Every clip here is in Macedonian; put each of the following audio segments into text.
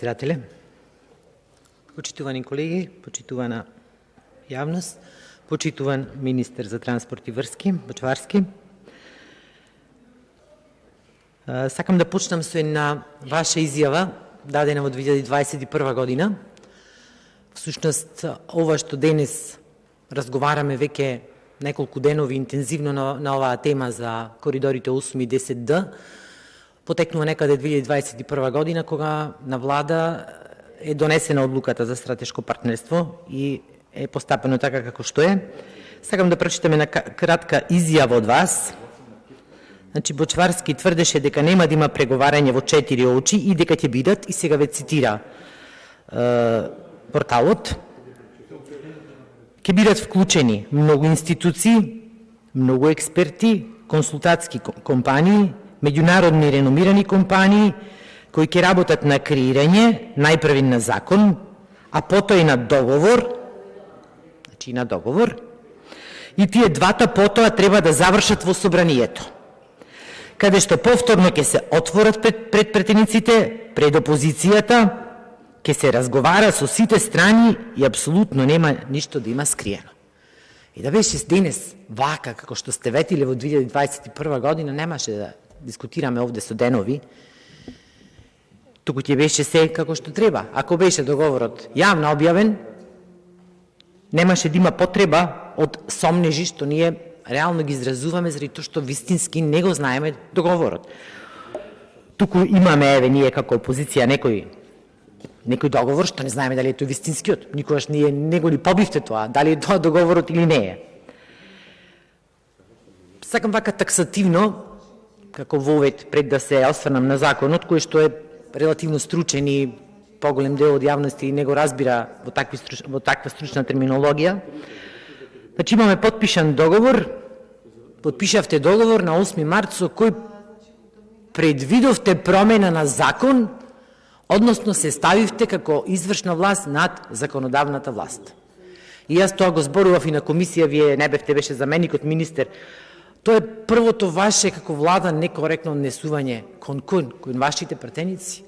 Председателе, почитувани колеги, почитувана јавност, почитуван министер за транспорт и врски, Бочварски. Сакам да почнам со една ваша изјава, дадена во 2021 година. Всушност, ова што денес разговараме веќе неколку денови интензивно на оваа тема за коридорите 8 и 10Д, потекнува некаде 2021 година, кога на влада е донесена одлуката за стратешко партнерство и е постапено така како што е. Сакам да прочитам една кратка изјава од вас. Значи, Бочварски тврдеше дека нема да има преговарање во 4 очи и дека ќе бидат, и сега ве цитира порталот, ќе бидат вклучени многу институции, многу експерти, консултатски компании, меѓународни реномирани компании кои ќе работат на креирање најпрви на закон, а потоа и на договор, значи и на договор, и тие двата потоа треба да завршат во собранието, каде што повторно ќе се отворат пред претениците, пред опозицијата, ќе се разговара со сите страни и апсолутно нема ништо да има скриено. И да беше денес вака, како што сте ветиле во 2021 година, немаше да дискутираме овде со денови, туку ќе беше се како што треба. Ако беше договорот јавно објавен, немаше да има потреба од сомнежи што ние реално ги изразуваме заради тоа што вистински не го знаеме договорот. Туку имаме, еве, ние како опозиција некој договор што не знаеме дали е тој вистинскиот. Никогаш ние не го ли побивте тоа, дали е тоа договорот или не е. Сакам вака таксативно, како вовед, пред да се осврнам на законот, кој што е релативно стручен и поголем дел од јавности не го разбира во таква стручна терминологија. Значи, имаме подпишан договор, подпишавте договор на 8 март со кој предвидовте промена на закон, односно се ставивте како извршна власт над законодавната власт. И јас тоа го зборував и на комисија, вие не бевте, беше заменикот министер. Тоа е првото ваше како влада некоректно однесување кон вашите пратеници.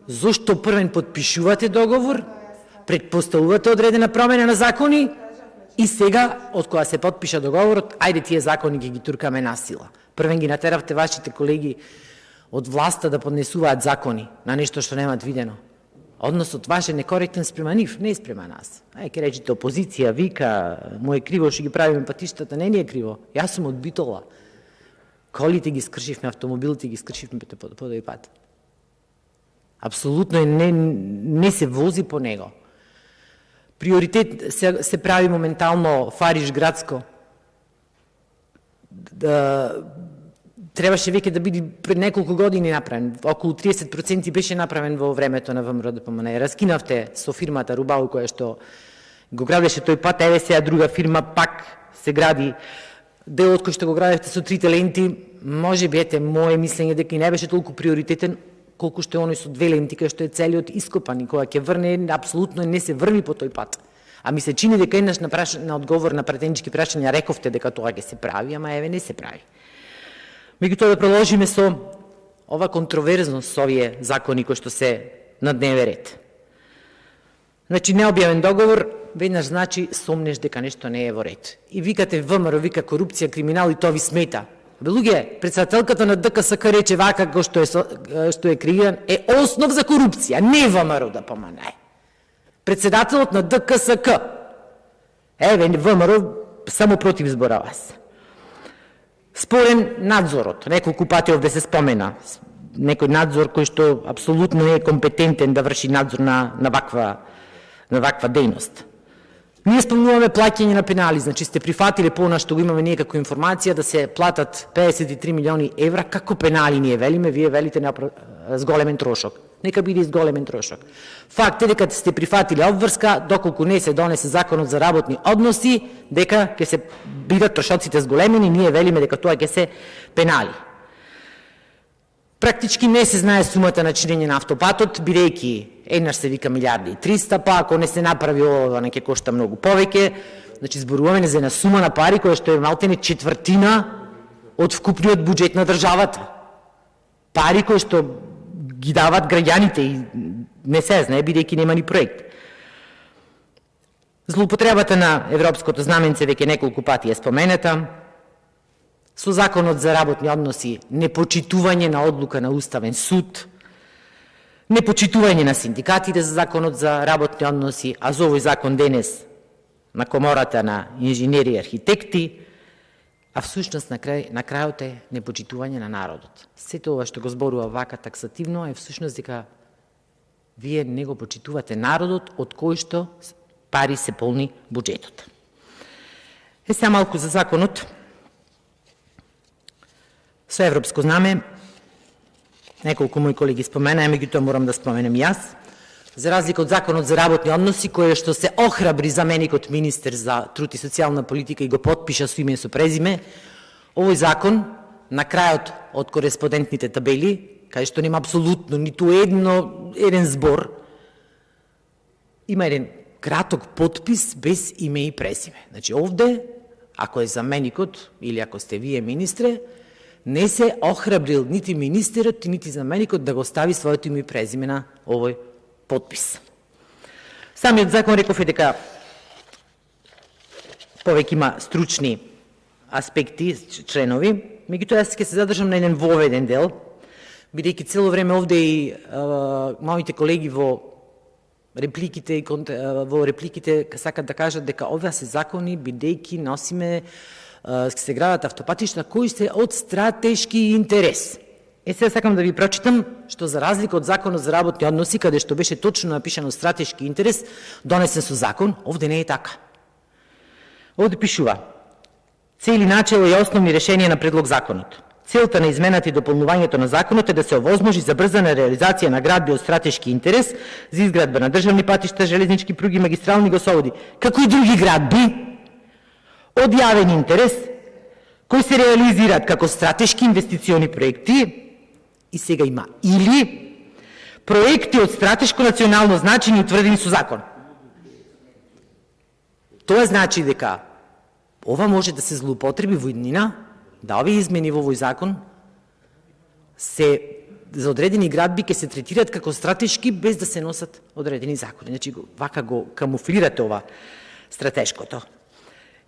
Зошто првен подпишувате договор, предпоставувате одредена промена на закони и сега, од кога се подпиша договорот, ајде тие закони ги туркаме насила. Првен ги натеравте вашите колеги од власта да поднесуваат закони на нешто што немаат видено. Односот ваш е некоректен спрема нив, не е спрема нас. Ке речите опозиција, вика, му е криво што ги правиме патиштата, не ни е криво. Јас сум од Битола. Колите ги скршивме, автомобилите ги скршивме по тој пат. Апсолутно не се вози по него. Приоритет се прави моментално Фариш градско. Требаше веќе да биде пред неколку години направен. Околу 30% беше направен во времето на ВМРО ДПМН. Раскинавте со фирмата Рубау, која што го градеше тој пат, еве сега друга фирма пак се гради. Делот кој што го градевте со трите ленти, може би, мое мислење дека и не беше толку приоритетен, колку што е оној со две ленти, кој што е целиот ископан и која ќе врне, апсолутно не се врви по тој пат. А ми се чини дека еднаш на одговор на претенички прашања рековте дека тоа ќе се прави, ама еве не се прави. Меѓутоа да продолжиме со ова контроверзност со овие закони кои што се на дневен ред. Значи, необјавен договор, веднаш значи сомнеш дека нешто не е во ред. И викате ВМРО, вика корупција, криминал и тоа ви смета. Бе, луѓе, председателката на ДКСК рече вака како што е креиран, е основ за корупција, не ВМРО да помане. Председателот на ДКСК. Еве, ВМРО само против збора вас. Спорен надзорот, неколку пати овде се спомена, некој надзор кој што апсолутно не е компетентен да врши надзор на ваква дејност. Ние спомнуваме плаќање на пенали, значи сте прифатиле по што го имаме ние како информација да се платат 53 милиони евра, како пенали ние велиме, вие велите зголемен трошок. Нека биде изголемен трошок. Факт е дека сте прифатиле обврска, доколку не се донесе законот за работни односи, дека ќе се бидат трошоците зголемени, ние велиме дека тоа ќе се пенали. Практички не се знае сумата на чинење на автопатот, бидејќи еднаш се вика 1.300.000, па ако не се направи ова, не ќе кошта многу повеќе. Значи, зборуваме за една сума на пари која што е малтене четвртина од вкупниот буџет на државата. Пари кои што ги дават граѓаните и не се знае, бидејќи нема ни проект. Злоупотребата на европското знаменце веќе неколку пати е спомената. Со законот за работни односи непочитување на одлука на Уставен суд, непочитување на синдикатите за законот за работни односи, а за овој закон денес на Комората на инженери и архитекти, а всушност на крајот е непочитување на народот. Сето ова што го зборува вака таксативно е всушност дека вие не го почитувате народот од кој што пари се полни буџетот. Сега малку за законот со европско знаме. Неколку мои колеги спомена, меѓутоа морам да споменем и јас. За разлика од законот за работни односи, кој што се охрабри заменикот министер за труд и социјална политика и го потпиша со име и со презиме, овој закон на крајот од кореспондентните табели, кај што нема апсолутно ниту еден збор, има еден краток потпис без име и презиме. Значи овде, ако е заменикот или ако сте вие министре, не се охрабрил нити министерот, нити заменикот да го стави своето име и презиме на овој потпис. Самиот закон реков е дека повеќе има стручни аспекти, членови, меѓутоа јас ќе се задржам на еден воведен дел, бидејќи цело време овде и моите колеги во репликите сакат да кажат дека ова се закони бидејќи носиме се градат автопатишта кои се од стратешки интерес. Сега сакам да ви прочитам што за разлика од законот за работни односи, каде што беше точно напишано стратешки интерес, донесен со закон, овде не е така. Овде пишува: цели, начело и основни решенија на предлог законот. Целта на измената и дополнувањето на законот е да се овозможи забрзана реализација на градби од стратешки интерес за изградба на државни патишта, железнички пруги, магистрални гасоводи, како и други градби од јавен интерес, кои се реализираат како стратешки инвестициони проекти, и сега има или проекти од стратешко национално значење утврдени со закон. Тоа значи дека ова може да се злоупотреби во иднина, да овие измени во овој закон се за одредени градби ќе се третираат како стратешки без да се носат одредени закони. Значи вака го камуфлирате ова стратешкото.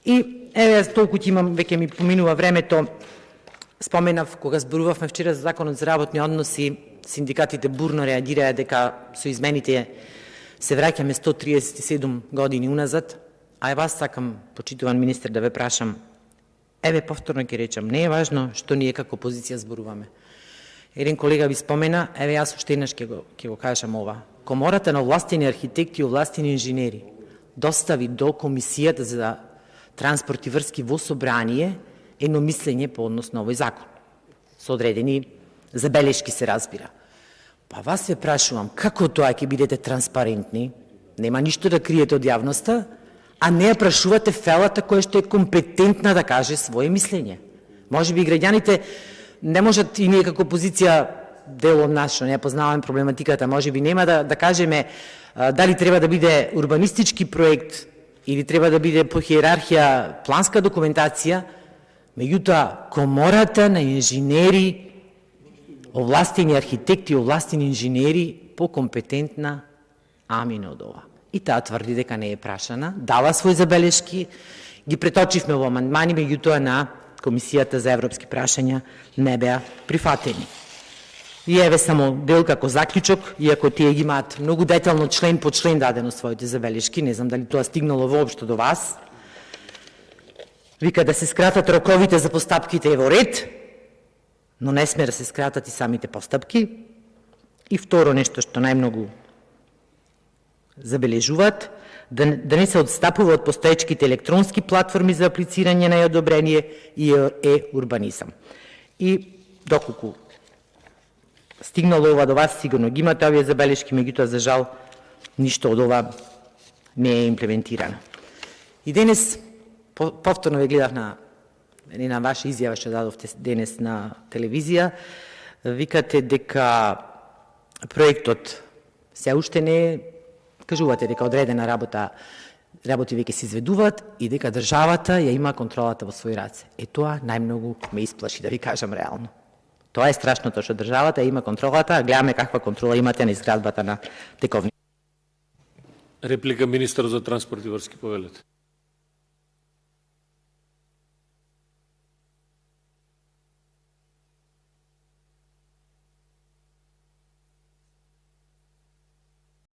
И еве толку ќе имам, веќе ми поминува времето. Споменав кога зборувавме вчера за законот за работни односи, синдикатите бурно реагираа дека со измените се враќаме 137 години уназад, а вас сакам, почитуван министер, да ве прашам, еве повторно ќе речам, не е важно што ние како опозиција зборуваме. Еден колега ви спомена, еве јас уште еднаш ќе го кажам ова. Комората на овластени архитекти и овластени инженери достави до Комисијата за транспорт и врски во собрание едно мислење по однос на овој закон. Со одредени забелешки се разбира. Па вас се прашувам, како тоа ќе бидете транспарентни, нема ништо да криете од јавноста, а не ја прашувате фелата која што е компетентна да каже своje мислење. Може би граѓаните не можат и ние како опозиција, делом нашо, не познаваме проблематиката, може би нема да кажеме дали треба да биде урбанистички проект или треба да биде по хиерархија планска документација, меѓутоа Комората на инженери, овластени архитекти, овластени инженери по-компетентна амина од ова. И таа тврди дека не е прашана, дава своји забелешки, ги преточивме во амандмани, меѓутоа на Комисијата за европски прашања не беа прифатени. И еве само дел како заклучок, иако тие ги имаат многу детално член по член дадено своите забелешки, не знам дали тоа стигнало воопшто до вас. Вика да се скратат роковите за постапките е во ред, но не сме да се скратат и самите постапки. И второ нешто што најмногу забележуваат, да не се отстапува од постоечките електронски платформи за аплицирање на одобрение и урбанизам. И доколку стигнало ова до вас, сигурно ги имате овие забелешки, меѓутоа за жал ништо од ова не е имплементирано. И денес повторно ве гледав на ваша изјава што дадовте денес на телевизија, викате дека проектот се уште не е, кажувате дека одредена работи веќе се изведуваат и дека државата ја има контролата во своји раце. Тоа најмногу ме исплаши, да ви кажам реално. Тоа е страшното, што државата има контролата, а гледаме каква контрола имате на изградбата на тековни. Реплика министар за транспорт и врски, повелете.